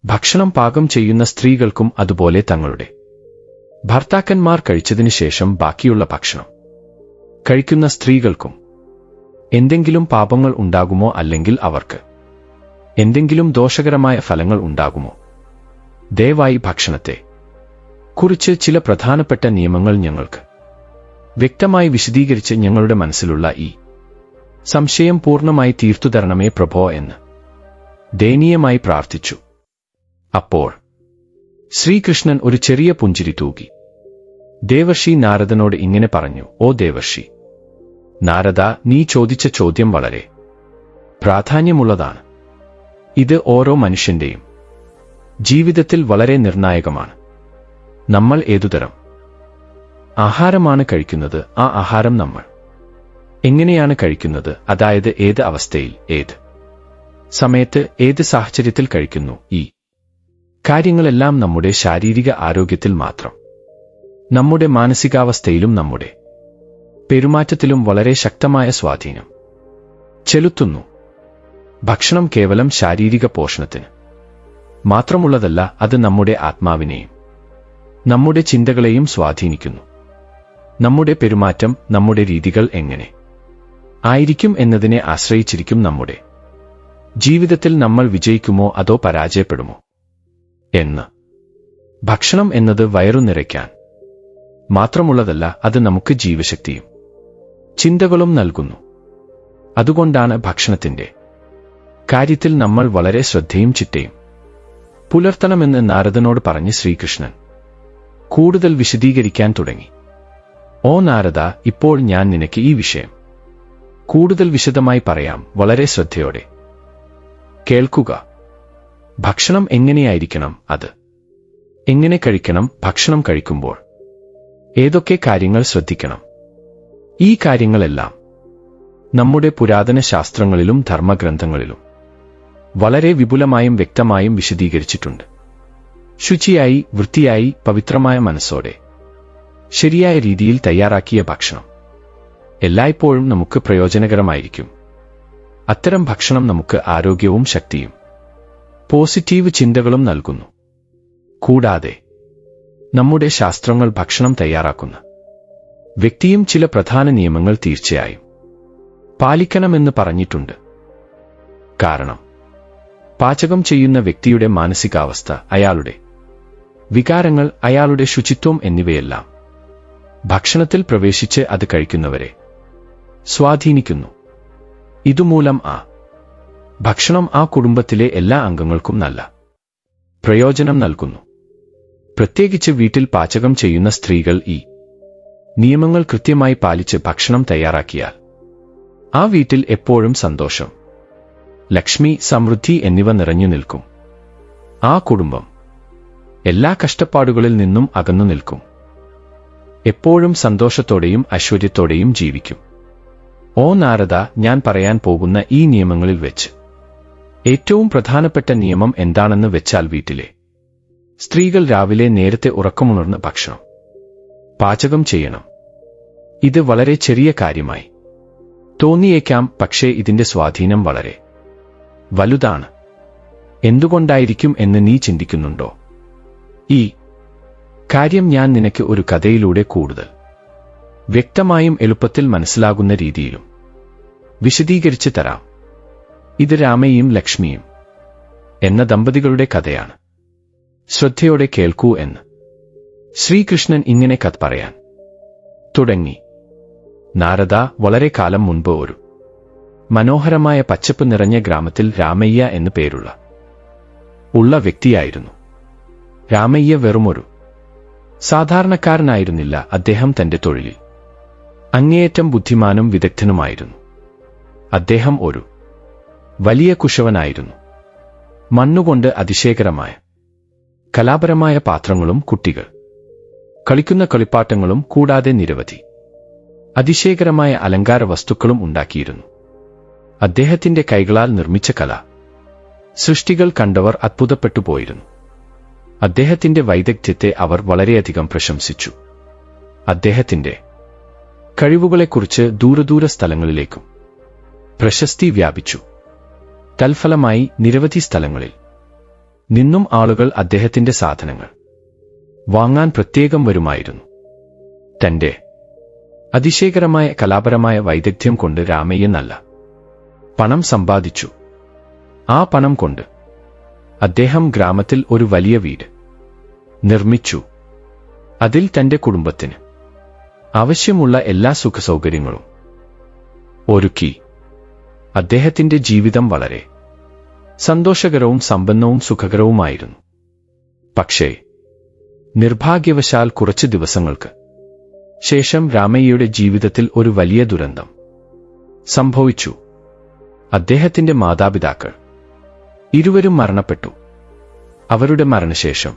ഭക്ഷണം പാകം ചെയ്യുന്ന സ്ത്രീകൾക്കും അതുപോലെ തങ്ങളുടെ ഭർത്താക്കന്മാർ കഴിച്ചതിനു ശേഷം ബാക്കിയുള്ള ഭക്ഷണം കഴിക്കുന്ന സ്ത്രീകൾക്കും എന്തെങ്കിലും പാപങ്ങൾ ഉണ്ടാകുമോ, അല്ലെങ്കിൽ അവർക്ക് എന്തെങ്കിലും ദോഷകരമായ ഫലങ്ങൾ ഉണ്ടാകുമോ? ദയവായി ഭക്ഷണത്തെ കുറിച്ച് ചില പ്രധാനപ്പെട്ട നിയമങ്ങൾ ഞങ്ങൾക്ക് വ്യക്തമായി വിശദീകരിച്ച് ഞങ്ങളുടെ മനസ്സിലുള്ള ഈ സംശയം പൂർണ്ണമായി തീർത്തു തരണമേ പ്രഭോ എന്ന് ദയനീയമായി പ്രാർത്ഥിച്ചു. അപ്പോൾ ശ്രീകൃഷ്ണൻ ഒരു ചെറിയ പുഞ്ചിരി തൂകി ദേവർഷി നാരദനോട് ഇങ്ങനെ പറഞ്ഞു: ഓ ദേവർഷി നാരദ, നീ ചോദിച്ച ചോദ്യം വളരെ പ്രാധാന്യമുള്ളതാണ്. ഇത് ഓരോ മനുഷ്യന്റെയും ജീവിതത്തിൽ വളരെ നിർണായകമാണ്. നമ്മൾ ഏതുതരം ആഹാരമാണ് കഴിക്കുന്നത്, ആ ആഹാരം നമ്മൾ എങ്ങനെയാണ് കഴിക്കുന്നത്, അതായത് ഏത് അവസ്ഥയിൽ, ഏത് സമയത്ത്, ഏത് സാഹചര്യത്തിൽ കഴിക്കുന്നു, ഈ കാര്യങ്ങളെല്ലാം നമ്മുടെ ശാരീരിക ആരോഗ്യത്തിൽ മാത്രം, നമ്മുടെ മാനസികാവസ്ഥയിലും നമ്മുടെ പെരുമാറ്റത്തിലും വളരെ ശക്തമായ സ്വാധീനം ചെലുത്തുന്നു. ഭക്ഷണം കേവലം ശാരീരിക പോഷണത്തിന് മാത്രമുള്ളതല്ല, അത് നമ്മുടെ ആത്മാവിനെയും നമ്മുടെ ചിന്തകളെയും സ്വാധീനിക്കുന്നു. നമ്മുടെ പെരുമാറ്റം, നമ്മുടെ രീതികൾ എങ്ങനെ ആയിരിക്കും എന്നതിനെ ആശ്രയിച്ചിരിക്കും നമ്മുടെ ജീവിതത്തിൽ നമ്മൾ വിജയിക്കുമോ അതോ പരാജയപ്പെടുമോ എന്ന്. ഭക്ഷണം എന്നത് വയറു നിറയ്ക്കാൻ മാത്രമുള്ളതല്ല, അത് നമുക്ക് ജീവശക്തിയും ചിന്തകളും നൽകുന്നു. അതുകൊണ്ടാണ് ഭക്ഷണത്തിന്റെ കാര്യത്തിൽ നമ്മൾ വളരെ ശ്രദ്ധയും ചിട്ടയും പുലർത്തണമെന്ന് നാരദനോട് പറഞ്ഞ് ശ്രീകൃഷ്ണൻ കൂടുതൽ വിശദീകരിക്കാൻ തുടങ്ങി. ഓ നാരദ, ഇപ്പോൾ ഞാൻ നിനക്ക് ഈ വിഷയം കൂടുതൽ വിശദമായി പറയാം. വളരെ ശ്രദ്ധയോടെ കേൾക്കുക. ഭക്ഷണം എങ്ങനെയായിരിക്കണം, അത് എങ്ങനെ കഴിക്കണം, ഭക്ഷണം കഴിക്കുമ്പോൾ ഏതൊക്കെ കാര്യങ്ങൾ ശ്രദ്ധിക്കണം, ഈ കാര്യങ്ങളെല്ലാം നമ്മുടെ പുരാതന ശാസ്ത്രങ്ങളിലും ധർമ്മഗ്രന്ഥങ്ങളിലും വളരെ വിപുലമായും വ്യക്തമായും വിശദീകരിച്ചിട്ടുണ്ട്. ശുചിയായി, വൃത്തിയായി, പവിത്രമായ മനസ്സോടെ ശരിയായ രീതിയിൽ തയ്യാറാക്കിയ ഭക്ഷണം എല്ലായ്പ്പോഴും നമുക്ക് പ്രയോജനകരമായിരിക്കും. അത്തരം ഭക്ഷണം നമുക്ക് ആരോഗ്യവും ശക്തിയും പോസിറ്റീവ് ചിന്തകളും നൽകുന്നു. കൂടാതെ നമ്മുടെ ശാസ്ത്രങ്ങൾ ഭക്ഷണം തയ്യാറാക്കുന്ന വ്യക്തിയും ചില പ്രധാന നിയമങ്ങൾ തീർച്ചയായും പാലിക്കണമെന്ന് പറഞ്ഞിട്ടുണ്ട്. കാരണം പാചകം ചെയ്യുന്ന വ്യക്തിയുടെ മാനസികാവസ്ഥ, അയാളുടെ വികാരങ്ങൾ, അയാളുടെ ശുചിത്വം എന്നിവയെല്ലാം ഭക്ഷണത്തിൽ പ്രവേശിച്ച് അത് കഴിക്കുന്നവരെ സ്വാധീനിക്കുന്നു. ഇതുമൂലം ആ ഭക്ഷണം ആ കുടുംബത്തിലെ എല്ലാ അംഗങ്ങൾക്കും നല്ല പ്രയോജനം നൽകുന്നു. പ്രത്യേകിച്ച് വീട്ടിൽ പാചകം ചെയ്യുന്ന സ്ത്രീകൾ ഈ നിയമങ്ങൾ കൃത്യമായി പാലിച്ച് ഭക്ഷണം തയ്യാറാക്കിയാൽ ആ വീട്ടിൽ എപ്പോഴും സന്തോഷം, ലക്ഷ്മി, സമൃദ്ധി എന്നിവ നിറഞ്ഞു നിൽക്കും. ആ കുടുംബം എല്ലാ കഷ്ടപ്പാടുകളിൽ നിന്നും അകന്നു നിൽക്കും, എപ്പോഴും സന്തോഷത്തോടെയും ഐശ്വര്യത്തോടെയും ജീവിക്കും. ഓ നാരദ, ഞാൻ പറയാൻ പോകുന്ന ഈ നിയമങ്ങളിൽ വെച്ച് ഏറ്റവും പ്രധാനപ്പെട്ട നിയമം എന്താണെന്ന് വെച്ചാൽ, വീട്ടിലെ സ്ത്രീകൾ രാവിലെ നേരത്തെ ഉറക്കമുണർന്ന് ഭക്ഷണം പാചകം ചെയ്യണം. ഇത് വളരെ ചെറിയ കാര്യമായി തോന്നിയേക്കാം, പക്ഷേ ഇതിന്റെ സ്വാധീനം വളരെ വലുതാണ്. എന്തുകൊണ്ടായിരിക്കും എന്ന് നീ ചിന്തിക്കുന്നുണ്ടോ? ഈ കാര്യം ഞാൻ നിനക്ക് ഒരു കഥയിലൂടെ കൂടുതൽ വ്യക്തമായും എളുപ്പത്തിൽ മനസ്സിലാകുന്ന രീതിയിലും വിശദീകരിച്ച് തരാം. ഇത് രാമയ്യയും ലക്ഷ്മിയും എന്ന ദമ്പതികളുടെ കഥയാണ്. ശ്രദ്ധയോടെ കേൾക്കൂ എന്ന് ശ്രീകൃഷ്ണൻ ഇങ്ങനെ കഥ പറയാൻ തുടങ്ങി. നാരദ, വളരെ കാലം മുൻപ് ഒരു മനോഹരമായ പച്ചപ്പ് നിറഞ്ഞ ഗ്രാമത്തിൽ രാമയ്യ എന്നു പേരുള്ള വ്യക്തിയായിരുന്നു. രാമയ്യ വെറുമൊരു സാധാരണക്കാരനായിരുന്നില്ല. അദ്ദേഹം തന്റെ തൊഴിലിൽ അങ്ങേയറ്റം ബുദ്ധിമാനും വിദഗ്ധനുമായിരുന്നു. അദ്ദേഹം ഒരു വലിയ കുശവനായിരുന്നു. മണ്ണുകൊണ്ട് അതിശയകരമായ കലാപരമായ പാത്രങ്ങളും കുട്ടികൾ കളിക്കുന്ന കളിപ്പാട്ടങ്ങളും കൂടാതെ നിരവധി അതിശയകരമായ അലങ്കാര വസ്തുക്കളും ഉണ്ടാക്കിയിരുന്നു. അദ്ദേഹത്തിന്റെ കൈകളാൽ നിർമ്മിച്ച കലാ സൃഷ്ടികൾ കണ്ടവർ അത്ഭുതപ്പെട്ടുപോയിരുന്നു. അദ്ദേഹത്തിന്റെ വൈദഗ്ധ്യത്തെ അവർ വളരെയധികം പ്രശംസിച്ചു. അദ്ദേഹത്തിന്റെ കഴിവുകളെക്കുറിച്ച് ദൂരദൂര സ്ഥലങ്ങളിലേക്കും പ്രശസ്തി വ്യാപിച്ചു. തൽഫലമായി നിരവധി സ്ഥലങ്ങളിൽ നിന്നും ആളുകൾ അദ്ദേഹത്തിന്റെ സാധനങ്ങൾ വാങ്ങാൻ പ്രത്യേകം വരുമായിരുന്നു. തന്റെ അതിശയകരമായ കലാപരമായ വൈദഗ്ധ്യം കൊണ്ട് രാമയ്യ നല്ല പണം സമ്പാദിച്ചു. ആ പണം കൊണ്ട് അദ്ദേഹം ഗ്രാമത്തിൽ ഒരു വലിയ വീട് നിർമ്മിച്ചു. അതിൽ തന്റെ കുടുംബത്തിന് ആവശ്യമുള്ള എല്ലാ സുഖസൗകര്യങ്ങളും ഒരുക്കി. അദ്ദേഹത്തിന്റെ ജീവിതം വളരെ സന്തോഷകരവും സമ്പന്നവും സുഖകരവുമായിരുന്നു. പക്ഷേ നിർഭാഗ്യവശാൽ കുറച്ച് ദിവസങ്ങൾക്ക് ശേഷം രാമയ്യയുടെ ജീവിതത്തിൽ ഒരു വലിയ ദുരന്തം സംഭവിച്ചു. അദ്ദേഹത്തിന്റെ മാതാപിതാക്കൾ ഇരുവരും മരണപ്പെട്ടു. അവരുടെ മരണശേഷം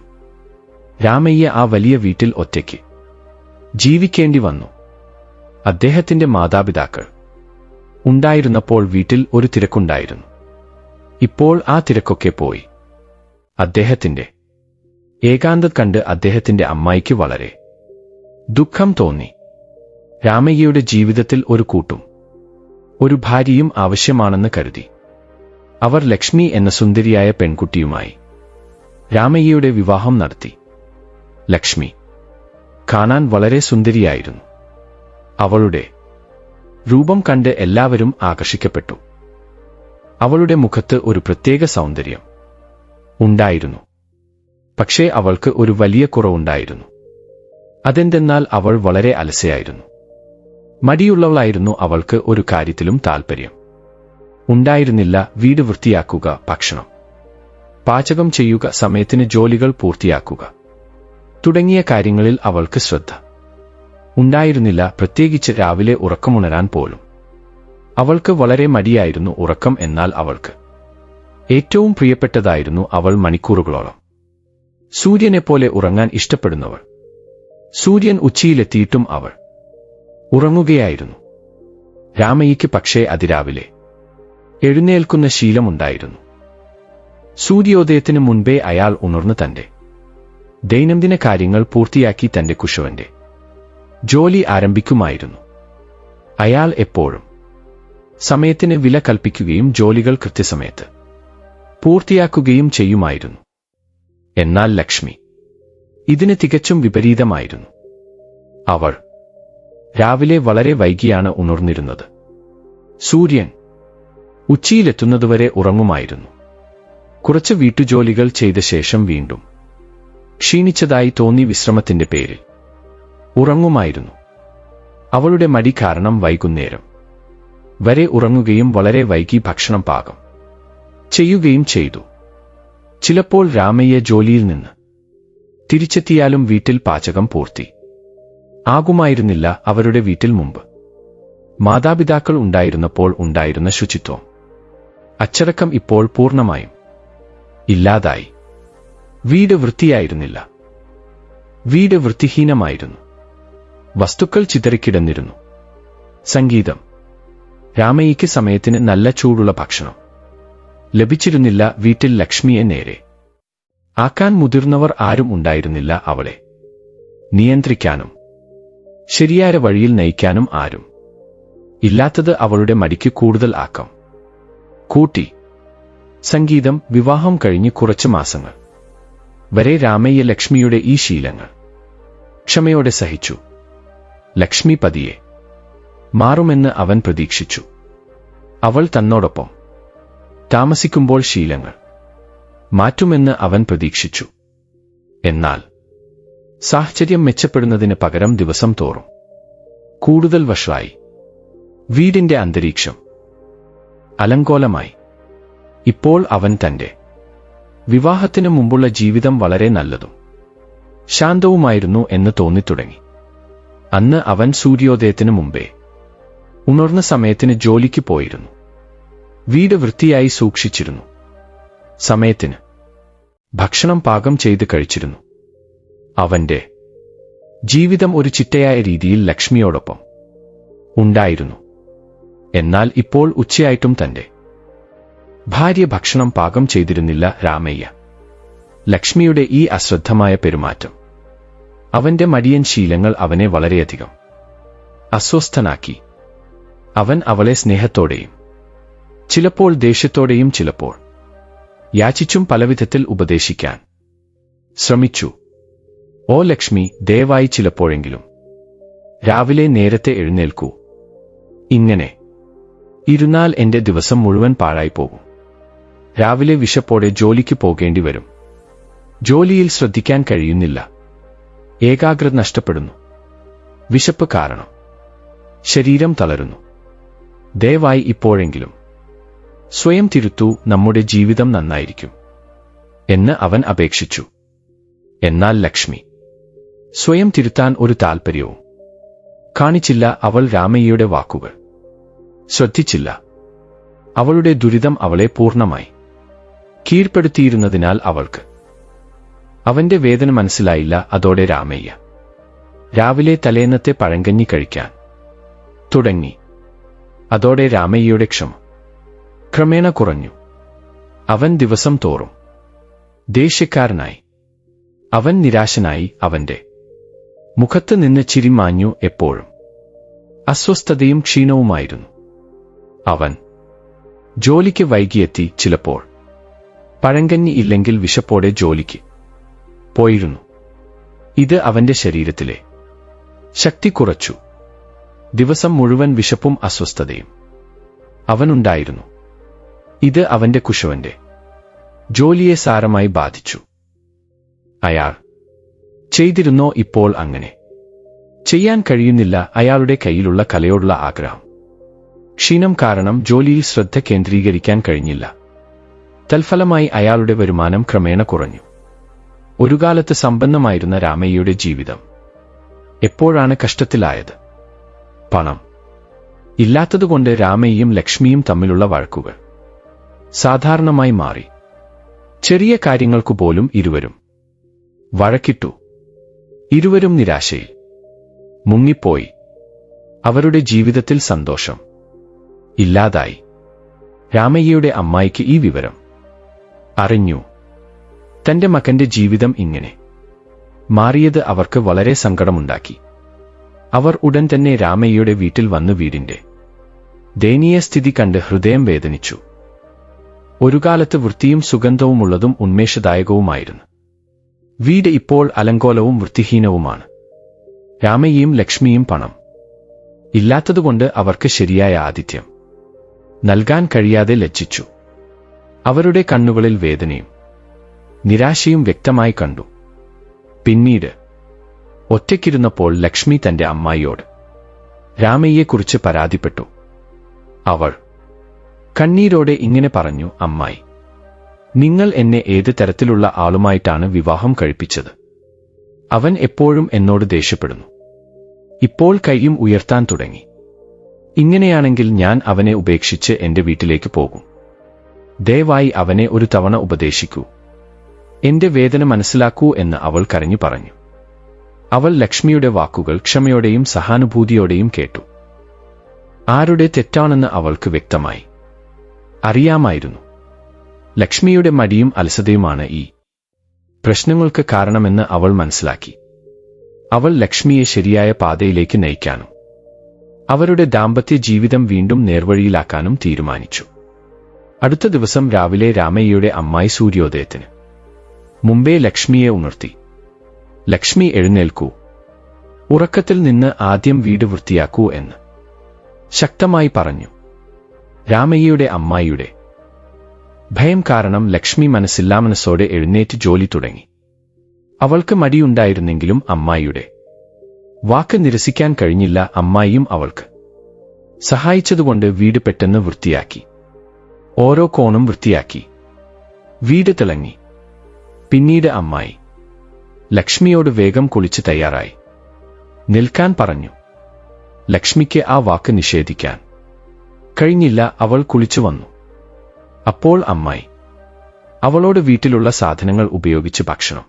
രാമയ്യ ആ വലിയ വീട്ടിൽ ഒറ്റയ്ക്ക് ജീവിക്കേണ്ടി വന്നു. അദ്ദേഹത്തിന്റെ മാതാപിതാക്കൾ ഉണ്ടായിരുന്നപ്പോൾ വീട്ടിൽ ഒരു തിരക്കുണ്ടായിരുന്നു. ഇപ്പോൾ ആ തിരക്കൊക്കെ പോയി. അദ്ദേഹത്തിന്റെ ഏകാന്തത കണ്ട് അദ്ദേഹത്തിന്റെ അമ്മായിക്ക് വളരെ ദുഃഖം തോന്നി. രാമയ്യയുടെ ജീവിതത്തിൽ ഒരു കൂട്ടും ഒരു ഭാര്യയും ആവശ്യമാണെന്ന് കരുതി അവർ ലക്ഷ്മി എന്ന സുന്ദരിയായ പെൺകുട്ടിയുമായി രാമയ്യയുടെ വിവാഹം നടത്തി. ലക്ഷ്മി കാണാൻ വളരെ സുന്ദരിയായിരുന്നു. അവളുടെ രൂപം കണ്ട് എല്ലാവരും ആകർഷിക്കപ്പെട്ടു. അവളുടെ മുഖത്ത് ഒരു പ്രത്യേക സൗന്ദര്യം ഉണ്ടായിരുന്നു. പക്ഷേ അവൾക്ക് ഒരു വലിയ കുറവുണ്ടായിരുന്നു. അതെന്തെന്നാൽ അവൾ വളരെ അലസയായിരുന്നു. മടിയുള്ളവളായിരുന്നു. അവൾക്ക് ഒരു കാര്യത്തിലും താൽപ്പര്യം ഉണ്ടായിരുന്നില്ല. വീട് വൃത്തിയാക്കുക, ഭക്ഷണം പാചകം ചെയ്യുക, സമയത്തിന് ജോലികൾ പൂർത്തിയാക്കുക തുടങ്ങിയ കാര്യങ്ങളിൽ അവൾക്ക് ശ്രദ്ധ ഉണ്ടായിരുന്നില്ല. പ്രത്യേകിച്ച് രാവിലെ ഉറക്കമുണരാൻ പോലും അവൾക്ക് വളരെ മടിയായിരുന്നു. ഉറക്കം എന്നാൽ അവൾക്ക് ഏറ്റവും പ്രിയപ്പെട്ടതായിരുന്നു. അവൾ മണിക്കൂറുകളോളം സൂര്യനെപ്പോലെ ഉറങ്ങാൻ ഇഷ്ടപ്പെടുന്നവൾ. സൂര്യൻ ഉച്ചയിലെത്തിയിട്ടും അവൾ ഉറങ്ങുകയായിരുന്നു. രാമയ്യയ്ക്ക് പക്ഷേ അതിരാവിലെ എഴുന്നേൽക്കുന്ന ശീലമുണ്ടായിരുന്നു. സൂര്യോദയത്തിനു മുൻപേ അയാൾ ഉണർന്ന് തന്റെ ദൈനംദിന കാര്യങ്ങൾ പൂർത്തിയാക്കി തന്റെ കുശവന്റെ ജോലി ആരംഭിക്കുമായിരുന്നു. അയാൾ എപ്പോഴും സമയത്തിന് വില കൽപ്പിക്കുകയും ജോലികൾ കൃത്യസമയത്ത് പൂർത്തിയാക്കുകയും ചെയ്യുമായിരുന്നു. എന്നാൽ ലക്ഷ്മി ഇതിന് തികച്ചും വിപരീതമായിരുന്നു. അവൾ രാവിലെ വളരെ വൈകിയാണ് ഉണർന്നിരുന്നത്. സൂര്യൻ ഉച്ചയിലെത്തുന്നതുവരെ ഉറങ്ങുമായിരുന്നു. കുറച്ച് വീട്ടുജോലികൾ ചെയ്ത ശേഷം വീണ്ടും ക്ഷീണിച്ചതായി തോന്നി വിശ്രമത്തിന്റെ പേരിൽ ഉറങ്ങുമായിരുന്നു. അവളുടെ മടി കാരണം വൈകുന്നേരം വരെ ഉറങ്ങുകയും വളരെ വൈകി ഭക്ഷണം പാകം ചെയ്യുകയും ചെയ്തു. ചിലപ്പോൾ രാമയ്യ ജോലിയിൽ നിന്ന് തിരിച്ചെത്തിയാലും വീട്ടിൽ പാചകം പൂർത്തി ആകുമായിരുന്നില്ല. അവരുടെ വീട്ടിൽ മുമ്പ് മാതാപിതാക്കൾ ഉണ്ടായിരുന്നപ്പോൾ ഉണ്ടായിരുന്ന ശുചിത്വം അച്ചടക്കം ഇപ്പോൾ പൂർണ്ണമായും ഇല്ലാതായി. വീട് വൃത്തിയായിരുന്നില്ല. വീട് വൃത്തിഹീനമായിരുന്നു. വസ്തുക്കൾ ചിതറിക്കിടന്നിരുന്നു. സംഗീതം രാമയ്യയ്ക്ക് സമയത്തിന് നല്ല ചൂടുള്ള ഭക്ഷണം ലഭിച്ചിരുന്നില്ല. വീട്ടിൽ ലക്ഷ്മിയെ നേരെ ആക്കാൻ മുതിർന്നവർ ആരും ഉണ്ടായിരുന്നില്ല. അവളെ നിയന്ത്രിക്കാനും ശരിയായ വഴിയിൽ നയിക്കാനും ആരും ഇല്ലാത്തത് അവളുടെ മടിക്ക് കൂടുതൽ ആക്കം കൂട്ടി. സംഗീതം വിവാഹം കഴിഞ്ഞ് കുറച്ച് മാസങ്ങൾ വരെ രാമയ്യ ലക്ഷ്മിയുടെ ഈ ശീലങ്ങൾ ക്ഷമയോടെ സഹിച്ചു. ലക്ഷ്മി പതിയെ മാറുമെന്ന് അവൻ പ്രതീക്ഷിച്ചു. അവൾ തന്നോടൊപ്പം താമസിക്കുമ്പോൾ ശീലങ്ങൾ മാറ്റുമെന്ന് അവൻ പ്രതീക്ഷിച്ചു. എന്നാൽ സാഹചര്യം മെച്ചപ്പെടുന്നതിന് പകരം ദിവസം തോറും കൂടുതൽ വഷളായി. വീടിന്റെ അന്തരീക്ഷം അലങ്കോലമായി. ഇപ്പോൾ അവൻ തന്റെ വിവാഹത്തിനു മുമ്പുള്ള ജീവിതം വളരെ നല്ലതും ശാന്തവുമായിരുന്നു എന്ന് തോന്നിത്തുടങ്ങി. അന്ന് അവൻ സൂര്യോദയത്തിനു മുമ്പേ ഉണർന്ന സമയത്തിന് ജോലിക്ക് പോയിരുന്നു. വീട് വൃത്തിയായി സൂക്ഷിച്ചിരുന്നു. സമയത്തിന് ഭക്ഷണം പാകം ചെയ്ത് കഴിച്ചിരുന്നു. അവന്റെ ജീവിതം ഒരു ചിട്ടയായ രീതിയിൽ ലക്ഷ്മിയോടൊപ്പം ഉണ്ടായിരുന്നു. എന്നാൽ ഇപ്പോൾ ഉച്ചയായിട്ടും തന്റെ ഭാര്യ ഭക്ഷണം പാകം ചെയ്തിരുന്നില്ല. രാമയ്യ ലക്ഷ്മിയുടെ ഈ അശ്രദ്ധമായ പെരുമാറ്റം, അവന്റെ മടിയൻ ശീലങ്ങൾ അവനെ വളരെയധികം അസ്വസ്ഥനാക്കി. അവൻ അവളെ സ്നേഹത്തോടെയും ചിലപ്പോൾ ദേഷ്യത്തോടെയും ചിലപ്പോൾ യാചിച്ചും പലവിധത്തിൽ ഉപദേശിക്കാൻ ശ്രമിച്ചു. ഓ ലക്ഷ്മി, ദയവായി ചിലപ്പോഴെങ്കിലും രാവിലെ നേരത്തെ എഴുന്നേൽക്കൂ. ഇങ്ങനെ ഇരുന്നാൽ എന്റെ ദിവസം മുഴുവൻ പാഴായി പോകും. രാവിലെ വിശപ്പോടെ ജോലിക്ക് പോകേണ്ടി വരും. ജോലിയിൽ ശ്രദ്ധിക്കാൻ കഴിയുന്നില്ല. ഏകാഗ്രത നഷ്ടപ്പെടുന്നു. വിശപ്പ് കാരണം ശരീരം തളരുന്നു. ദയവായി ഇപ്പോഴെങ്കിലും സ്വയം തിരുത്തൂ, നമ്മുടെ ജീവിതം നന്നായിരിക്കും എന്ന് അവൻ അപേക്ഷിച്ചു. എന്നാൽ ലക്ഷ്മി സ്വയം തിരുത്താൻ ഒരു താൽപ്പര്യവും കാണിച്ചില്ല. അവൾ രാമയ്യയുടെ വാക്കുകൾ ശ്രദ്ധിച്ചില്ല. അവളുടെ ദുരിതം അവളെ പൂർണ്ണമായി കീഴ്പ്പെടുത്തിയിരുന്നതിനാൽ അവൾക്ക് അവന്റെ വേദന മനസ്സിലായില്ല. അതോടെ രാമയ്യ രാവിലെ തലേന്നത്തെ പഴങ്കഞ്ഞി കഴിക്കാൻ തുടങ്ങി. അതോടെ രാമയ്യയുടെ ക്ഷമ ക്രമേണ കുറഞ്ഞു. അവൻ ദിവസം തോറും ദേഷ്യക്കാരനായി. അവൻ നിരാശനായി. അവന്റെ മുഖത്ത് നിന്ന് ചിരി മാഞ്ഞു. എപ്പോഴും അസ്വസ്ഥതയും ക്ഷീണവുമായിരുന്നു. അവൻ ജോലിക്ക് വൈകിയെത്തി. ചിലപ്പോൾ പഴങ്കഞ്ഞി ഇല്ലെങ്കിൽ വിശപ്പോടെ ജോലിക്ക് പോയിരുന്നു. ഇത് അവന്റെ ശരീരത്തിലെ ശക്തി കുറച്ചു. ദിവസം മുഴുവൻ വിശപ്പും അസ്വസ്ഥതയും അവനുണ്ടായിരുന്നു. ഇത് അവന്റെ കുശവന്റെ ജോലിയെ സാരമായി ബാധിച്ചു. അയാൾ ചെയ്തിരുന്നോ ഇപ്പോൾ അങ്ങനെ ചെയ്യാൻ കഴിയുന്നില്ല. അയാളുടെ കയ്യിലുള്ള കലയോടുള്ള ആഗ്രഹം ക്ഷീണം കാരണം ജോലിയിൽ ശ്രദ്ധ കേന്ദ്രീകരിക്കാൻ കഴിഞ്ഞില്ല. തൽഫലമായി അയാളുടെ വരുമാനം ക്രമേണ കുറഞ്ഞു. ഒരു കാലത്ത് സമ്പന്നമായിരുന്ന രാമയ്യയുടെ ജീവിതം എപ്പോഴാണ് കഷ്ടത്തിലായത്? പണം ഇല്ലാത്തതുകൊണ്ട് രാമയ്യയും ലക്ഷ്മിയും തമ്മിലുള്ള വഴക്കുകൾ സാധാരണമായി മാറി. ചെറിയ കാര്യങ്ങൾക്കു പോലും ഇരുവരും വഴക്കിട്ടു. ഇരുവരും നിരാശയിൽ മുങ്ങിപ്പോയി. അവരുടെ ജീവിതത്തിൽ സന്തോഷം ഇല്ലാതായി. രാമയ്യയുടെ അമ്മായിക്ക് ഈ വിവരം അറിഞ്ഞു. തന്റെ മകന്റെ ജീവിതം ഇങ്ങനെ മാറിയത് അവർക്ക് വളരെ സങ്കടമുണ്ടാക്കി. അവർ ഉടൻ തന്നെ രാമയ്യയുടെ വീട്ടിൽ വന്ന് വീടിന്റെ ദയനീയ സ്ഥിതി കണ്ട് ഹൃദയം വേദനിച്ചു. ഒരു കാലത്ത് വൃത്തിയും സുഗന്ധവുമുള്ളതും ഉന്മേഷദായകവുമായിരുന്നു വീട് ഇപ്പോൾ അലങ്കോലവും വൃത്തിഹീനവുമാണ്. രാമയ്യയും ലക്ഷ്മിയും പണം ഇല്ലാത്തതുകൊണ്ട് അവർക്ക് ശരിയായ ആതിഥ്യം നൽകാൻ കഴിയാതെ ലജ്ജിച്ചു. അവരുടെ കണ്ണുകളിൽ വേദനയും നിരാശയും വ്യക്തമായി കണ്ടു. പിന്നീട് ഒറ്റയ്ക്കിരുന്നപ്പോൾ ലക്ഷ്മി തന്റെ അമ്മായിയോട് രാമയ്യയെക്കുറിച്ച് പരാതിപ്പെട്ടു. അവൾ കണ്ണീരോടെ ഇങ്ങനെ പറഞ്ഞു: അമ്മായി, നിങ്ങൾ എന്നെ ഏത് തരത്തിലുള്ള ആളുമായിട്ടാണ് വിവാഹം കഴിപ്പിച്ചത്? അവൻ എപ്പോഴും എന്നോട് ദേഷ്യപ്പെടുന്നു. ഇപ്പോൾ കൈയും ഉയർത്താൻ തുടങ്ങി. ഇങ്ങനെയാണെങ്കിൽ ഞാൻ അവനെ ഉപേക്ഷിച്ച് എന്റെ വീട്ടിലേക്ക് പോകും. ദയവായി അവനെ ഒരു തവണ ഉപദേശിക്കൂ. എന്റെ വേദന മനസ്സിലാക്കൂ എന്ന് അവൾ കരഞ്ഞു പറഞ്ഞു. അവൾ ലക്ഷ്മിയുടെ വാക്കുകൾ ക്ഷമയോടെയും സഹാനുഭൂതിയോടെയും കേട്ടു. ആരുടെ തെറ്റാണെന്ന് അവൾക്ക് വ്യക്തമായി അറിയാമായിരുന്നു. ലക്ഷ്മിയുടെ മടിയും അലസതയുമാണ് ഈ പ്രശ്നങ്ങൾക്ക് കാരണമെന്ന് അവൾ മനസ്സിലാക്കി. അവൾ ലക്ഷ്മിയെ ശരിയായ പാതയിലേക്ക് നയിക്കാനും അവരുടെ ദാമ്പത്യ ജീവിതം വീണ്ടും നേർവഴിയിലാക്കാനും തീരുമാനിച്ചു. അടുത്ത ദിവസം രാവിലെ രാമയ്യയുടെ അമ്മായി സൂര്യോദയത്തിന് മുമ്പേ ലക്ഷ്മിയെ ഉണർത്തി. ലക്ഷ്മി, എഴുന്നേൽക്കൂ. ഉറക്കത്തിൽ നിന്ന് ആദ്യം വീട് വൃത്തിയാക്കൂ എന്ന് ശക്തമായി പറഞ്ഞു. രാമയ്യയുടെ അമ്മായിയുടെ ഭയം കാരണം ലക്ഷ്മി മനസ്സില്ലാമനസ്സോടെ എഴുന്നേറ്റ് ജോലി തുടങ്ങി. അവൾക്ക് മടിയുണ്ടായിരുന്നെങ്കിലും അമ്മായിയുടെ വാക്ക് നിരസിക്കാൻ കഴിഞ്ഞില്ല. അമ്മായിയും അവൾക്ക് സഹായിച്ചതുകൊണ്ട് വീട് പെട്ടെന്ന് വൃത്തിയാക്കി. ഓരോ കോണും വൃത്തിയാക്കി. വീട് തിളങ്ങി. പിന്നീട് അമ്മായി ലക്ഷ്മിയോട് വേഗം കുളിച്ച് തയ്യാറായി നിൽക്കാൻ പറഞ്ഞു. ലക്ഷ്മിക്ക് ആ വാക്ക് നിഷേധിക്കാൻ കഴിഞ്ഞില്ല. അവൾ കുളിച്ചു വന്നു. അപ്പോൾ അമ്മായി അവളോട് വീട്ടിലുള്ള സാധനങ്ങൾ ഉപയോഗിച്ച് ഭക്ഷണം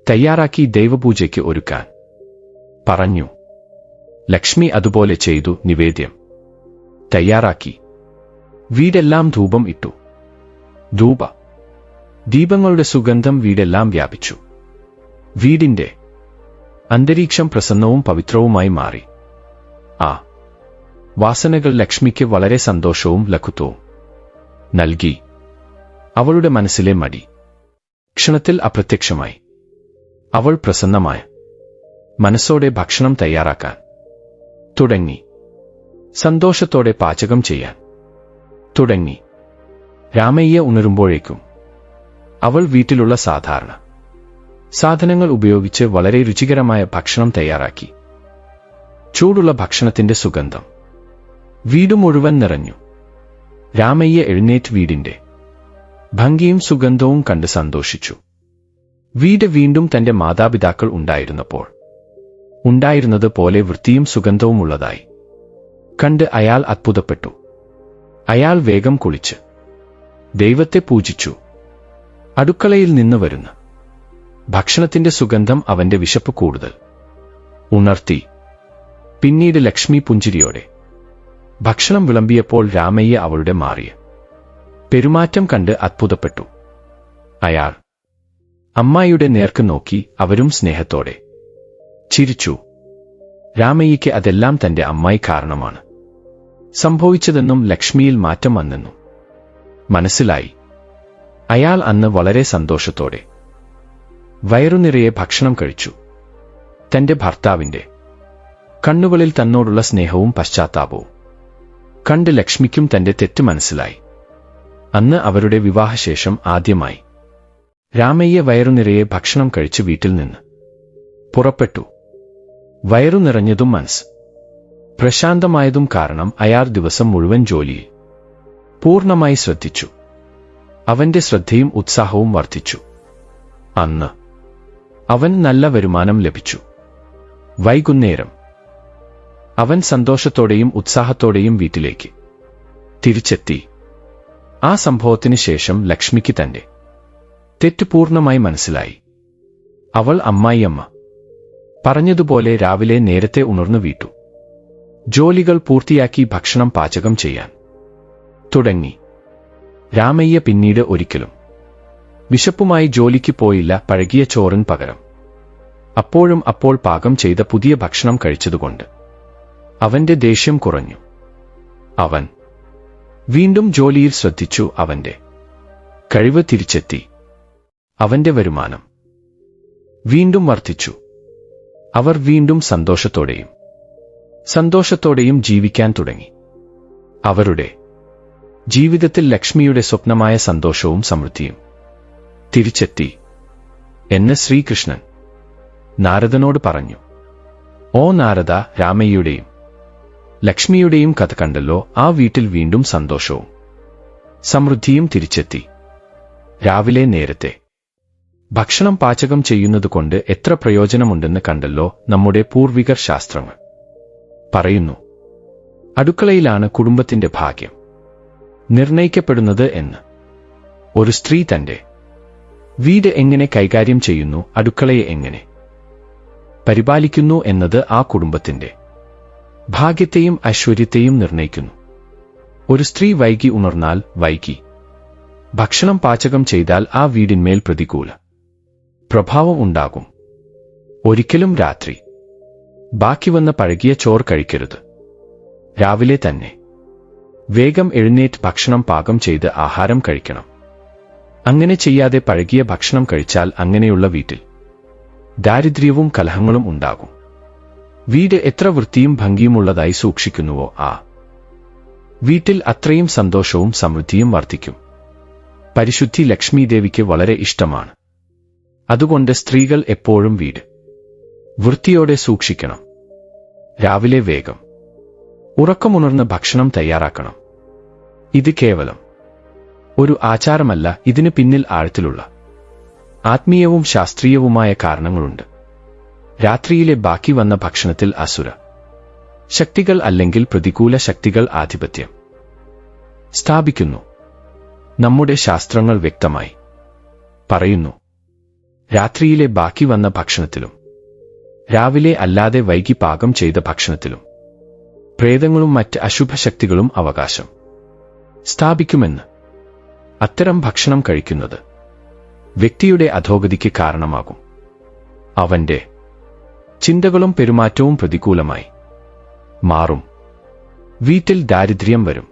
തയ്യാറാക്കി ദൈവപൂജയ്ക്ക് ഒരുക്കാൻ പറഞ്ഞു. ലക്ഷ്മി അതുപോലെ ചെയ്തു. നിവേദ്യം തയ്യാറാക്കി. വീടെല്ലാം ധൂപം ഇട്ടു. ദീപങ്ങളുടെ സുഗന്ധം വീടെല്ലാം വ്യാപിച്ചു. വീടിന്റെ അന്തരീക്ഷം പ്രസന്നവും പവിത്രവുമായി മാറി. ആ വാസനകൾ ലക്ഷ്മിക്ക് വളരെ സന്തോഷവും ലഘുത്വവും നൽകി. അവളുടെ മനസ്സിലെ മടി ക്ഷണത്തിൽ അപ്രത്യക്ഷമായി. അവൾ പ്രസന്നമായ മനസ്സോടെ ഭക്ഷണം തയ്യാറാക്കാൻ തുടങ്ങി. സന്തോഷത്തോടെ പാചകം ചെയ്യാൻ തുടങ്ങി. രാമയ്യ ഉണരുമ്പോഴേക്കും അവൾ വീട്ടിലുള്ള സാധാരണ സാധനങ്ങൾ ഉപയോഗിച്ച് വളരെ രുചികരമായ ഭക്ഷണം തയ്യാറാക്കി. ചൂടുള്ള ഭക്ഷണത്തിന്റെ സുഗന്ധം വീട് മുഴുവൻ നിറഞ്ഞു. രാമയ്യ എഴുന്നേറ്റ് വീടിന്റെ ഭംഗിയും സുഗന്ധവും കണ്ട് സന്തോഷിച്ചു. വീട് വീണ്ടും തന്റെ മാതാപിതാക്കൾ ഉണ്ടായിരുന്നപ്പോൾ ഉണ്ടായിരുന്നത് പോലെ വൃത്തിയും സുഗന്ധവുമുള്ളതായി കണ്ട് അയാൾ അത്ഭുതപ്പെട്ടു. അയാൾ വേഗം കുളിച്ച് ദൈവത്തെ പൂജിച്ചു. അടുക്കളയിൽ നിന്ന് വരുന്ന ഭക്ഷണത്തിന്റെ സുഗന്ധം അവന്റെ വിശപ്പ് കൂടുതൽ ഉണർത്തി. പിന്നീട് ലക്ഷ്മി പുഞ്ചിരിയോടെ ഭക്ഷണം വിളമ്പിയപ്പോൾ രാമയ്യ അവളുടെ മാറിയ പെരുമാറ്റം കണ്ട് അത്ഭുതപ്പെട്ടു. അയാൾ അമ്മായിയുടെ നേർക്ക് നോക്കി. അവരും സ്നേഹത്തോടെ ചിരിച്ചു. രാമയ്യയ്ക്ക് അതെല്ലാം തന്റെ അമ്മായി കാരണമാണ് സംഭവിച്ചതെന്നും ലക്ഷ്മിയിൽ മാറ്റം വന്നെന്നും മനസ്സിലായി. അയാൾ അന്ന് വളരെ സന്തോഷത്തോടെ വയറുനിറയെ ഭക്ഷണം കഴിച്ചു. തന്റെ ഭർത്താവിന്റെ കണ്ണുകളിൽ തന്നോടുള്ള സ്നേഹവും പശ്ചാത്താപവും കണ്ട് ലക്ഷ്മിക്കും തന്റെ തെറ്റ് മനസ്സിലായി. അന്ന് അവരുടെ വിവാഹശേഷം ആദ്യമായി രാമയ്യ വയറുനിറയെ ഭക്ഷണം കഴിച്ച് വീട്ടിൽ നിന്ന് പുറപ്പെട്ടു. വയറു നിറഞ്ഞതും മനസ്സ് പ്രശാന്തമായതും കാരണം അയാൾ ദിവസം മുഴുവൻ ജോലിയിൽ പൂർണ്ണമായി ശ്രദ്ധിച്ചു. അവന്റെ ശ്രദ്ധയും ഉത്സാഹവും വർദ്ധിച്ചു. അന്ന് അവൻ നല്ല വരുമാനം ലഭിച്ചു. വൈകുന്നേരം അവൻ സന്തോഷത്തോടെയും ഉത്സാഹത്തോടെയും വീട്ടിലേക്ക് തിരിച്ചെത്തി. ആ സംഭവത്തിന് ശേഷം ലക്ഷ്മിക്ക് തന്റെ തെറ്റ് പൂർണ്ണമായി മനസ്സിലായി. അവൾ അമ്മായിയമ്മ പറഞ്ഞതുപോലെ രാവിലെ നേരത്തെ ഉണർന്നു വീട്ടു ജോലികൾ പൂർത്തിയാക്കി ഭക്ഷണം പാചകം ചെയ്യാൻ തുടങ്ങി. രാമയ്യ പിന്നീട് ഒരിക്കലും വിശപ്പുമായി ജോലിക്ക് പോയില്ല. പഴകിയ ചോറിന് പകരം അപ്പോഴും അപ്പോൾ പാകം ചെയ്ത പുതിയ ഭക്ഷണം കഴിച്ചതുകൊണ്ട് അവന്റെ ദേഷ്യം കുറഞ്ഞു. അവൻ വീണ്ടും ജോലിയിൽ ശ്രദ്ധിച്ചു. അവന്റെ കഴിവ് തിരിച്ചെത്തി. അവന്റെ വരുമാനം വീണ്ടും വർദ്ധിച്ചു. അവർ വീണ്ടും സന്തോഷത്തോടെയും ജീവിക്കാൻ തുടങ്ങി. അവരുടെ ജീവിതത്തിൽ ലക്ഷ്മിയുടെ സ്വപ്നമായ സന്തോഷവും സമൃദ്ധിയും തിരിച്ചെത്തി എന്ന് ശ്രീകൃഷ്ണൻ നാരദനോട് പറഞ്ഞു. ഓ നാരദ, രാമയ്യയുടെയും ലക്ഷ്മിയുടെയും കഥ കണ്ടല്ലോ. ആ വീട്ടിൽ വീണ്ടും സന്തോഷവും സമൃദ്ധിയും തിരിച്ചെത്തി. രാവിലെ നേരത്തെ ഭക്ഷണം പാചകം ചെയ്യുന്നതുകൊണ്ട് എത്ര പ്രയോജനമുണ്ടെന്ന് കണ്ടല്ലോ. നമ്മുടെ പൂർവികർ ശാസ്ത്രങ്ങൾ പറയുന്നു, അടുക്കളയിലാണ് കുടുംബത്തിന്റെ ഭാഗ്യം നിർണയിക്കപ്പെടുന്നത് എന്ന്. ഒരു സ്ത്രീ തന്റെ വീട് എങ്ങനെ കൈകാര്യം ചെയ്യുന്നു, അടുക്കളയെ എങ്ങനെ പരിപാലിക്കുന്നു എന്നത് ആ കുടുംബത്തിന്റെ ഭാഗ്യത്തെയും ഐശ്വര്യത്തെയും നിർണയിക്കുന്നു. ഒരു സ്ത്രീ വൈകി ഉണർന്നാൽ, വൈകി ഭക്ഷണം പാചകം ചെയ്താൽ ആ വീടിന്മേൽ പ്രതികൂല പ്രഭാവം ഉണ്ടാകും. ഒരിക്കലും രാത്രി ബാക്കി വന്ന പഴകിയ ചോറ് കഴിക്കരുത്. രാവിലെ തന്നെ വേഗം എഴുന്നേറ്റ് ഭക്ഷണം പാകം ചെയ്ത് ആഹാരം കഴിക്കണം. അങ്ങനെ ചെയ്യാതെ പഴകിയ ഭക്ഷണം കഴിച്ചാൽ അങ്ങനെയുള്ള വീട്ടിൽ ദാരിദ്ര്യവും കലഹങ്ങളും ഉണ്ടാകും. വീട് എത്ര വൃത്തിയും ഭംഗിയുമുള്ളതായി സൂക്ഷിക്കുന്നുവോ ആ വീട്ടിൽ അത്രയും സന്തോഷവും സമൃദ്ധിയും വർദ്ധിക്കും. പരിശുദ്ധി ലക്ഷ്മീദേവിക്ക് വളരെ ഇഷ്ടമാണ്. അതുകൊണ്ട് സ്ത്രീകൾ എപ്പോഴും വീട് വൃത്തിയോടെ സൂക്ഷിക്കണം. രാവിലെ വേഗം ഉറക്കമുണർന്ന് ഭക്ഷണം തയ്യാറാക്കണം. ഇത് കേവലം ഒരു ആചാരമല്ല, ഇതിന് പിന്നിൽ ആഴത്തിലുള്ള ആത്മീയവും ശാസ്ത്രീയവുമായ കാരണങ്ങളുണ്ട്. രാത്രിയിലെ ബാക്കി വന്ന ഭക്ഷണത്തിൽ അസുര ശക്തികൾ അല്ലെങ്കിൽ പ്രതികൂല ശക്തികൾ ആധിപത്യം സ്ഥാപിക്കുന്നു. നമ്മുടെ ശാസ്ത്രങ്ങൾ വ്യക്തമായി പറയുന്നു, രാത്രിയിലെ ബാക്കി വന്ന ഭക്ഷണത്തിലും രാവിലെ അല്ലാതെ വൈകി പാകം ചെയ്ത ഭക്ഷണത്തിലും പ്രേതങ്ങളും മറ്റ് അശുഭശക്തികളും അവകാശം സ്ഥാപിക്കുമെന്ന്. അത്തരം ഭക്ഷണം കഴിക്കുന്നത് വ്യക്തിയുടെ അധോഗതിക്ക് കാരണമാകും. അവന്റെ ചിന്തകളും പെരുമാറ്റവും പ്രതികൂലമായി മാറും. വീട്ടിൽ ദാരിദ്ര്യം വരും.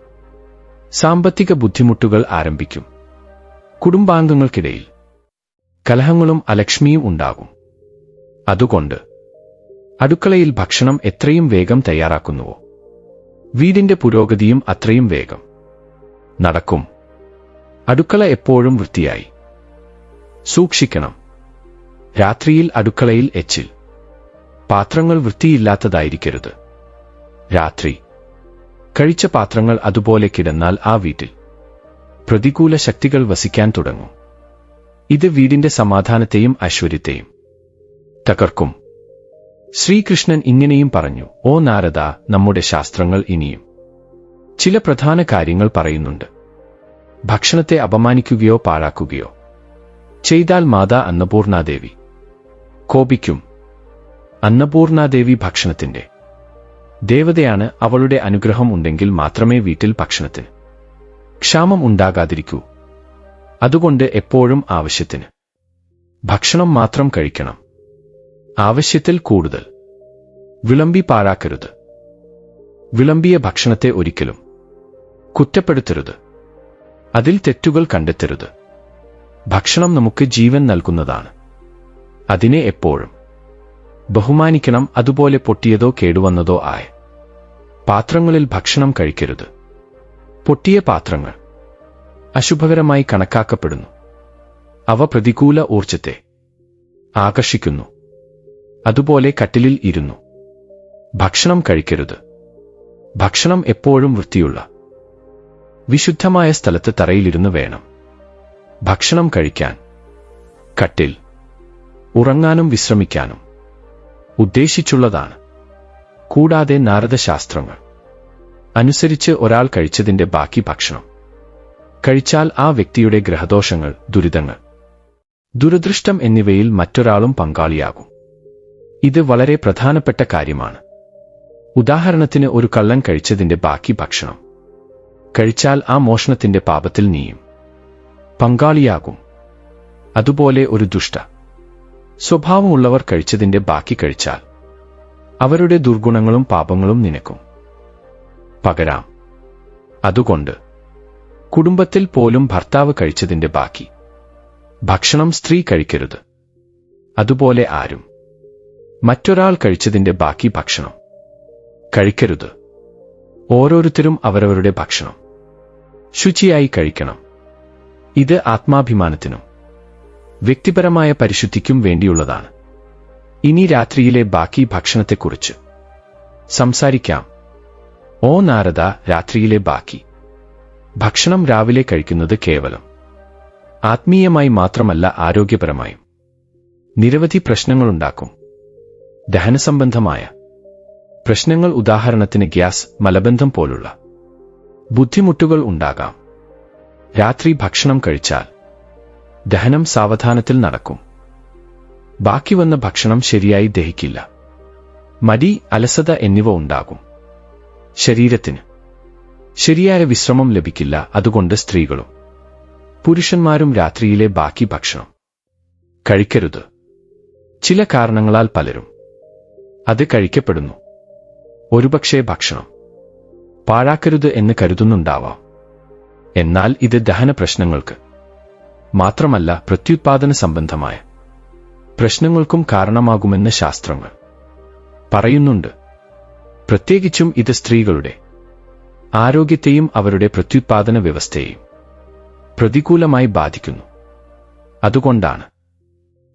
സാമ്പത്തിക ബുദ്ധിമുട്ടുകൾ ആരംഭിക്കും. കുടുംബാംഗങ്ങൾക്കിടയിൽ കലഹങ്ങളും അലക്ഷ്മിയും ഉണ്ടാകും. അതുകൊണ്ട് അടുക്കളയിൽ ഭക്ഷണം എത്രയും വേഗം തയ്യാറാക്കുന്നുവോ വീടിന്റെ പുരോഗതിയും അത്രയും വേഗം നടക്കും. അടുക്കള എപ്പോഴും വൃത്തിയായി സൂക്ഷിക്കണം. രാത്രിയിൽ അടുക്കളയിൽ എച്ചിൽ പാത്രങ്ങൾ വൃത്തിയില്ലാത്തതായിരിക്കരുത്. രാത്രി കഴിച്ച പാത്രങ്ങൾ അതുപോലെ കിടന്നാൽ ആ വീട്ടിൽ പ്രതികൂല ശക്തികൾ വസിക്കാൻ തുടങ്ങും. ഇത് വീടിന്റെ സമാധാനത്തെയും ഐശ്വര്യത്തെയും തകർക്കും. ശ്രീകൃഷ്ണൻ ഇങ്ങനെയും പറഞ്ഞു, ഓ നാരദ, നമ്മുടെ ശാസ്ത്രങ്ങൾ ഇനിയും ചില പ്രധാന കാര്യങ്ങൾ പറയുന്നുണ്ട്. ഭക്ഷണത്തെ അപമാനിക്കുകയോ പാഴാക്കുകയോ ചെയ്താൽ മാതാ അന്നപൂർണാദേവി കോപിക്കും. അന്നപൂർണാദേവി ഭക്ഷണത്തിന്റെ ദേവതയാണ്. അവളുടെ അനുഗ്രഹം ഉണ്ടെങ്കിൽ മാത്രമേ വീട്ടിൽ ഭക്ഷണത്തിന് ക്ഷാമം ഉണ്ടാകാതിരിക്കൂ. അതുകൊണ്ട് എപ്പോഴും ആവശ്യത്തിന് ഭക്ഷണം മാത്രം കഴിക്കണം. ആവശ്യത്തിൽ കൂടുതൽ വിളമ്പി പാഴാക്കരുത്. വിളമ്പിയ ഭക്ഷണത്തെ ഒരിക്കലും കുറ്റപ്പെടുത്തരുത്. അതിൽ തെറ്റുകൾ കണ്ടെത്തരുത്. ഭക്ഷണം നമുക്ക് ജീവൻ നൽകുന്നതാണ്. അതിനെ എപ്പോഴും ബഹുമാനിക്കണം. അതുപോലെ പൊട്ടിയതോ കേടുവന്നതോ ആയ പാത്രങ്ങളിൽ ഭക്ഷണം കഴിക്കരുത്. പൊട്ടിയ പാത്രങ്ങൾ അശുഭകരമായി കണക്കാക്കപ്പെടുന്നു. അവ പ്രതികൂല ഊർജത്തെ ആകർഷിക്കുന്നു. അതുപോലെ കട്ടിലിൽ ഇരുന്നു ഭക്ഷണം കഴിക്കരുത്. ഭക്ഷണം എപ്പോഴും വൃത്തിയുള്ള വിശുദ്ധമായ സ്ഥലത്ത് തറയിലിരുന്ന് വേണം ഭക്ഷണം കഴിക്കാൻ. കട്ടിൽ ഉറങ്ങാനും വിശ്രമിക്കാനും ഉദ്ദേശിച്ചുള്ളതാണ്. കൂടാതെ നാരദശാസ്ത്രങ്ങൾ അനുസരിച്ച് ഒരാൾ കഴിച്ചതിന്റെ ബാക്കി ഭക്ഷണം കഴിച്ചാൽ ആ വ്യക്തിയുടെ ഗ്രഹദോഷങ്ങൾ, ദുരിതങ്ങൾ, ദുരദൃഷ്ടം എന്നിവയിൽ മറ്റൊരാളും പങ്കാളിയാകും. ഇത് വളരെ പ്രധാനപ്പെട്ട കാര്യമാണ്. ഉദാഹരണത്തിന്, ഒരു കള്ളൻ കഴിച്ചതിന്റെ ബാക്കി ഭക്ഷണം കഴിച്ചാൽ ആ മോഷണത്തിന്റെ പാപത്തിൽ നീയും പങ്കാളിയാകും. അതുപോലെ ഒരു ദുഷ്ട സ്വഭാവമുള്ളവർ കഴിച്ചതിന്റെ ബാക്കി കഴിച്ചാൽ അവരുടെ ദുർഗുണങ്ങളും പാപങ്ങളും നിനക്കും പകരാം. അതുകൊണ്ട് കുടുംബത്തിൽ പോലും ഭർത്താവ് കഴിച്ചതിന്റെ ബാക്കി ഭക്ഷണം സ്ത്രീ കഴിക്കരുത്. അതുപോലെ ആരും മറ്റൊരാൾ കഴിച്ചതിന്റെ ബാക്കി ഭക്ഷണം കഴിക്കരുത്. ഓരോരുത്തരും അവരവരുടെ ഭക്ഷണം ശുചിയായി കഴിക്കണം. ഇത് ആത്മാഭിമാനത്തിനും വ്യക്തിപരമായ പരിശുദ്ധിക്കും വേണ്ടിയുള്ളതാണ്. ഇനി രാത്രിയിലെ ബാക്കി ഭക്ഷണത്തെക്കുറിച്ച് സംസാരിക്കാം. ഓ നാരദ, രാത്രിയിലെ ബാക്കി ഭക്ഷണം രാവിലെ കഴിക്കുന്നത് കേവലം ആത്മീയമായി മാത്രമല്ല, ആരോഗ്യപരമായും നിരവധി പ്രശ്നങ്ങളുണ്ടാക്കും. ദഹനസംബന്ധമായ പ്രശ്നങ്ങൾ, ഉദാഹരണത്തിന് ഗ്യാസ്, മലബന്ധം പോലുള്ള ബുദ്ധിമുട്ടുകൾ ഉണ്ടാകാം. രാത്രി ഭക്ഷണം കഴിച്ചാൽ ദഹനം സാവധാനത്തിൽ നടക്കും. ബാക്കി വന്ന ഭക്ഷണം ശരിയായി ദഹിക്കില്ല. മടി, അലസത എന്നിവ ഉണ്ടാകും. ശരീരത്തിന് ശരിയായ വിശ്രമം ലഭിക്കില്ല. അതുകൊണ്ട് സ്ത്രീകളും പുരുഷന്മാരും രാത്രിയിലെ ബാക്കി ഭക്ഷണം കഴിക്കരുത്. ചില കാരണങ്ങളാൽ പലരും അത് കഴിക്കപ്പെടുന്നു. ഒരുപക്ഷേ ഭക്ഷണം പാഴാക്കരുത് എന്ന് കരുതുന്നുണ്ടാവാം. എന്നാൽ ഇത് ദഹന പ്രശ്നങ്ങൾക്ക് മാത്രമല്ല, പ്രത്യുത്പാദന സംബന്ധമായ പ്രശ്നങ്ങൾക്കും കാരണമാകുമെന്ന് ശാസ്ത്രങ്ങൾ പറയുന്നുണ്ട്. പ്രത്യേകിച്ചും ഇത് സ്ത്രീകളുടെ ആരോഗ്യത്തെയും അവരുടെ പ്രത്യുത്പാദന വ്യവസ്ഥയെയും പ്രതികൂലമായി ബാധിക്കുന്നു. അതുകൊണ്ടാണ്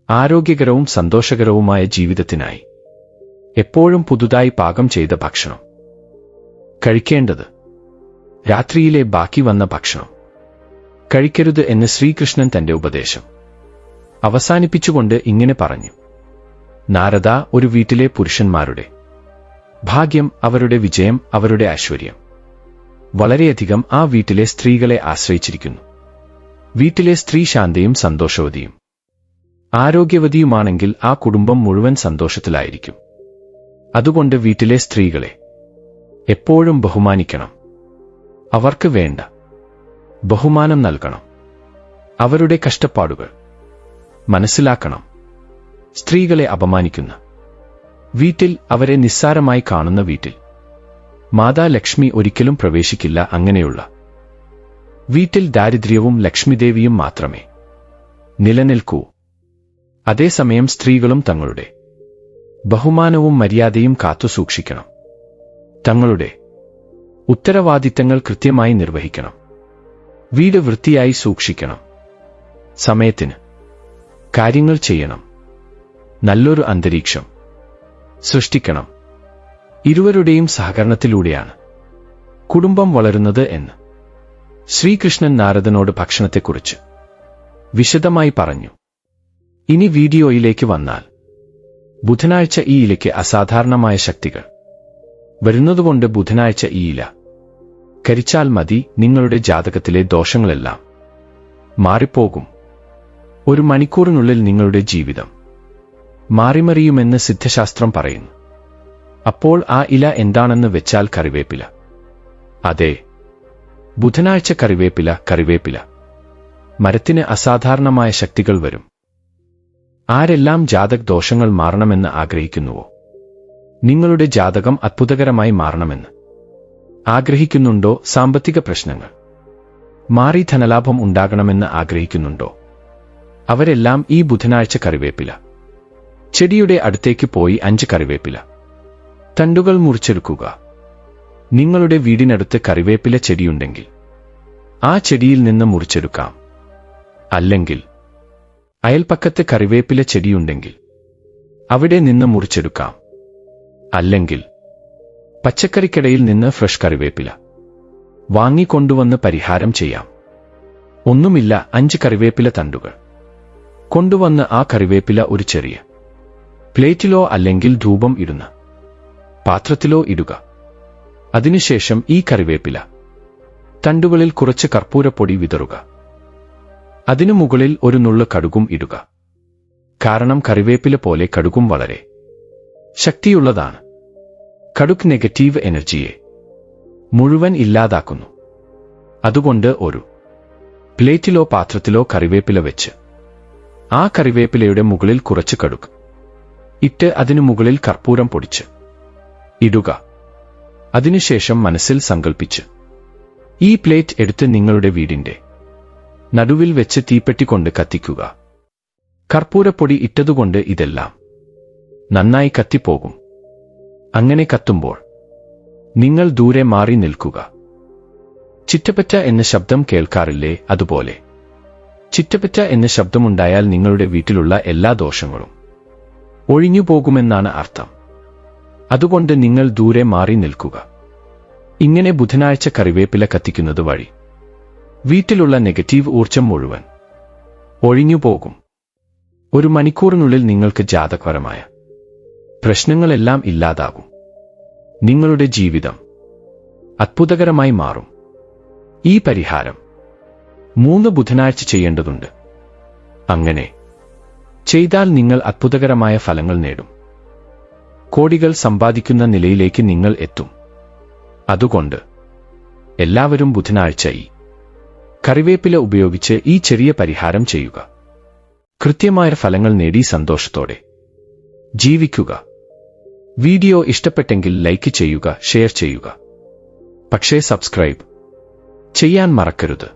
ആരോഗ്യകരവും സന്തോഷകരവുമായ ജീവിതത്തിനായി എപ്പോഴും പുതുതായി പാകം ചെയ്ത ഭക്ഷണം കഴിക്കേണ്ടത്. രാത്രിയിലെ ബാക്കി വന്ന ഭക്ഷണം കഴിക്കരുത് എന്ന് ശ്രീകൃഷ്ണൻ തന്റെ ഉപദേശം അവസാനിപ്പിച്ചുകൊണ്ട് ഇങ്ങനെ പറഞ്ഞു: നാരദ, ഒരു വീട്ടിലെ പുരുഷന്മാരുടെ ഭാഗ്യം, അവരുടെ വിജയം, അവരുടെ ഐശ്വര്യം വളരെയധികം ആ വീട്ടിലെ സ്ത്രീകളെ ആശ്രയിച്ചിരിക്കുന്നു. വീട്ടിലെ സ്ത്രീ ശാന്തയും സന്തോഷവതിയും ആരോഗ്യവതിയുമാണെങ്കിൽ ആ കുടുംബം മുഴുവൻ സന്തോഷത്തിലായിരിക്കും. അതുകൊണ്ട് വീട്ടിലെ സ്ത്രീകളെ എപ്പോഴും ബഹുമാനിക്കണം. അവർക്ക് വേണ്ട ബഹുമാനം നൽകണം. അവരുടെ കഷ്ടപ്പാടുകൾ മനസ്സിലാക്കണം. സ്ത്രീകളെ അപമാനിക്കുന്ന വീട്ടിൽ, അവരെ നിസ്സാരമായി കാണുന്ന വീട്ടിൽ മാതാ ലക്ഷ്മി ഒരിക്കലും പ്രവേശിക്കില്ല. അങ്ങനെയുള്ള വീട്ടിൽ ദാരിദ്ര്യവും ലക്ഷ്മിദേവിയും മാത്രമേ നിലനിൽക്കൂ. അതേസമയം സ്ത്രീകളും തങ്ങളുടെ ബഹുമാനവും മര്യാദയും കാത്തുസൂക്ഷിക്കണം. തങ്ങളുടെ ഉത്തരവാദിത്തങ്ങൾ കൃത്യമായി നിർവഹിക്കണം. വീട് വൃത്തിയായി സൂക്ഷിക്കണം. സമയത്തിന് കാര്യങ്ങൾ ചെയ്യണം. നല്ലൊരു അന്തരീക്ഷം സൃഷ്ടിക്കണം. ഇരുവരുടെയും സഹകരണത്തിലൂടെയാണ് കുടുംബം വളരുന്നത് എന്ന് ശ്രീകൃഷ്ണൻ നാരദനോട് ഭക്ഷണത്തെക്കുറിച്ച് വിശദമായി പറഞ്ഞു. ഇനി വീഡിയോയിലേക്ക് വന്നാൽ, ബുധനാഴ്ച ഈ ഇലയ്ക്ക് അസാധാരണമായ ശക്തികൾ വരുന്നതുകൊണ്ട് ബുധനാഴ്ച ഈ ഇല കരിച്ചാൽ മതി. നിങ്ങളുടെ ജാതകത്തിലെ ദോഷങ്ങളെല്ലാം മാറിപ്പോകും. 1 മണിക്കൂറിനുള്ളിൽ നിങ്ങളുടെ ജീവിതം മാറിമറിയുമെന്ന് സിദ്ധശാസ്ത്രം പറയുന്നു. അപ്പോൾ ആ ഇല എന്താണെന്ന് വെച്ചാൽ കറിവേപ്പില. അതെ, ബുധനാഴ്ച കറിവേപ്പില മരത്തിന് അസാധാരണമായ ശക്തികൾ വരും. ആരെല്ലാം ജാതക ദോഷങ്ങൾ മാറണമെന്ന് ആഗ്രഹിക്കുന്നുവോ, നിങ്ങളുടെ ജാതകം അത്ഭുതകരമായി മാറണമെന്ന് ആഗ്രഹിക്കുന്നുണ്ടോ, സാമ്പത്തിക പ്രശ്നങ്ങൾ മാറി ധനലാഭം ഉണ്ടാകണമെന്ന് ആഗ്രഹിക്കുന്നുണ്ടോ, അവരെല്ലാം ഈ ബുധനാഴ്ച കറിവേപ്പില ചെടിയുടെ അടുത്തേക്ക് പോയി 5 കറിവേപ്പില തണ്ടുകൾ മുറിച്ചെടുക്കുക. നിങ്ങളുടെ വീടിനടുത്ത് കറിവേപ്പില ചെടിയുണ്ടെങ്കിൽ ആ ചെടിയിൽ നിന്ന് മുറിച്ചെടുക്കാം. അല്ലെങ്കിൽ അയൽപ്പക്കത്ത് കറിവേപ്പില ചെടിയുണ്ടെങ്കിൽ അവിടെ നിന്ന് മുറിച്ചെടുക്കാം. അല്ലെങ്കിൽ പച്ചക്കറിക്കടയിൽ നിന്ന് ഫ്രഷ് കറിവേപ്പില വാങ്ങിക്കൊണ്ടുവന്ന് പരിഹാരം ചെയ്യാം. ഒന്നുമില്ല, 5 കറിവേപ്പില തണ്ടുകൾ കൊണ്ടുവന്ന് ആ കറിവേപ്പില ഒരു ചെറിയ പ്ലേറ്റിലോ അല്ലെങ്കിൽ ധൂപം ഇടുന്ന പാത്രത്തിലോ ഇടുക. അതിനുശേഷം ഈ കറിവേപ്പില തണ്ടുകളിൽ കുറച്ച് കർപ്പൂരപ്പൊടി വിതറുക. അതിനു മുകളിൽ ഒരു നുള്ള് കടുകും ഇടുക. കാരണം കറിവേപ്പില പോലെ കടുകും വളരെ ശക്തിയുള്ളതാണ്. കടുക് നെഗറ്റീവ് എനർജിയെ മുഴുവൻ ഇല്ലാതാക്കുന്നു. അതുകൊണ്ട് ഒരു പ്ലേറ്റിലോ പാത്രത്തിലോ കറിവേപ്പില വെച്ച് ആ കറിവേപ്പിലയുടെ മുകളിൽ കുറച്ച് കടുക് ഇട്ട് അതിനു മുകളിൽ കർപ്പൂരം പൊടിച്ച് ഇടുക. അതിനുശേഷം മനസ്സിൽ സങ്കൽപ്പിച്ച് ഈ പ്ലേറ്റ് എടുത്ത് നിങ്ങളുടെ വീടിന്റെ നടുവിൽ വെച്ച് തീപ്പെട്ടിക്കൊണ്ട് കത്തിക്കുക. കർപ്പൂരപ്പൊടി ഇട്ടതുകൊണ്ട് ഇതെല്ലാം നന്നായി കത്തിപ്പോകും. അങ്ങനെ കത്തുമ്പോൾ നിങ്ങൾ ദൂരെ മാറി നിൽക്കുക. ചിറ്റപ്പറ്റ എന്ന ശബ്ദം കേൾക്കാറില്ലേ? അതുപോലെ ചിറ്റപ്പറ്റ എന്ന ശബ്ദമുണ്ടായാൽ നിങ്ങളുടെ വീട്ടിലുള്ള എല്ലാ ദോഷങ്ങളും ഒഴിഞ്ഞുപോകുമെന്നാണ് അർത്ഥം. അതുകൊണ്ട് നിങ്ങൾ ദൂരെ മാറി നിൽക്കുക. ഇങ്ങനെ ബുധനാഴ്ച കറിവേപ്പില കത്തിക്കുന്നത് വഴി വീട്ടിലുള്ള നെഗറ്റീവ് ഊർജം മുഴുവൻ ഒഴിഞ്ഞുപോകും. 1 മണിക്കൂറിനുള്ളിൽ നിങ്ങൾക്ക് ജാതകപരമായ പ്രശ്നങ്ങളെല്ലാം ഇല്ലാതാകും. നിങ്ങളുടെ ജീവിതം അത്ഭുതകരമായി മാറും. ഈ പരിഹാരം 3 ബുധനാഴ്ച ചെയ്യേണ്ടതുണ്ട്. അങ്ങനെ ചെയ്താൽ നിങ്ങൾ അത്ഭുതകരമായ ഫലങ്ങൾ നേടും. കോടികൾ സമ്പാദിക്കുന്ന നിലയിലേക്ക് നിങ്ങൾ എത്തും. അതുകൊണ്ട് എല്ലാവരും ബുധനാഴ്ച ഈ കറിവേപ്പില ഉപയോഗിച്ച് ഈ ചെറിയ പരിഹാരം ചെയ്യുക. കൃത്യമായ ഫലങ്ങൾ നേടി സന്തോഷത്തോടെ ജീവിക്കുക. വീഡിയോ ഇഷ്ടപ്പെട്ടെങ്കിൽ ലൈക്ക് ചെയ്യുക, ഷെയർ ചെയ്യുക. പക്ഷേ സബ്സ്ക്രൈബ് ചെയ്യാൻ മറക്കരുത്.